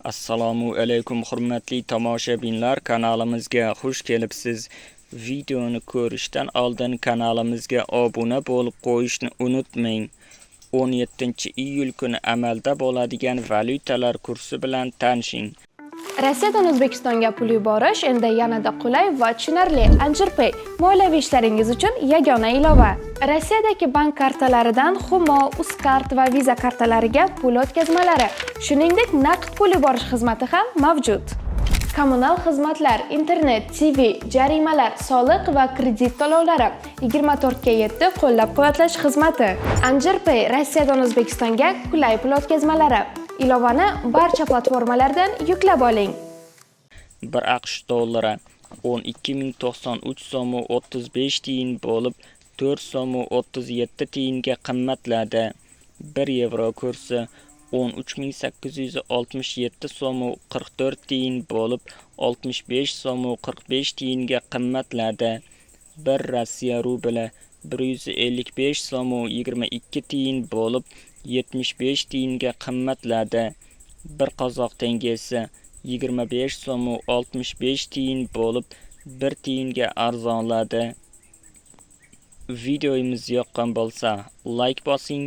Assalomu alaykum hurmatli tomoshabinlar, kanalimizga xush kelibsiz. Videoni ko'rishdan oldin kanalimizga obuna bo'lib qo'yishni unutmang. 17-iyul kuni amalda bo'ladigan valyutalar kursi bilan tanishing. Rossiyadan O'zbekistonga pul yuborish endi yanada qulay va tushunarli. Anjirpay moliyaviy ishlaringiz uchun yagona ilova. Rossiyadagi bank kartalaridan Humo, Uzkart va Visa kartalariga pul o'tkazmalari, shuningdek naqd pul yuborish xizmati ham mavjud. Kommunal xizmatlar, internet, TV, jarimalar, soliq va kredit to'lovlari 24/7 qo'llab-quvvatlash xizmati. Anjirpay Rossiyadan O'zbekistonga qulay pul o'tkazmalari. Ilovani barcha platformalardan yuklab oling. 1 AQSh dollari 12.093 so'm 35 tiyin bo'lib 4 so'm 37 tiyinga qimmatladi. 1 yevro kursi 13.867 so'm 44 tiyin bo'lib 65 so'm 45 tiyinga qimmatladi. 1 Rossiya rubli 155 so'm 22 tiyin bo'lib 75 tiyinga qimmatladi. 1 qozoq tengesi 25 so'm 65 tiyin bo'lib 1 tiyinga arzonladi. Videomiz yoqqan bo'lsa, like bosing,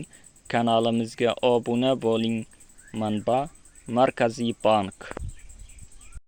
kanalimizga obuna bo'ling. Manba: Markaziy bank.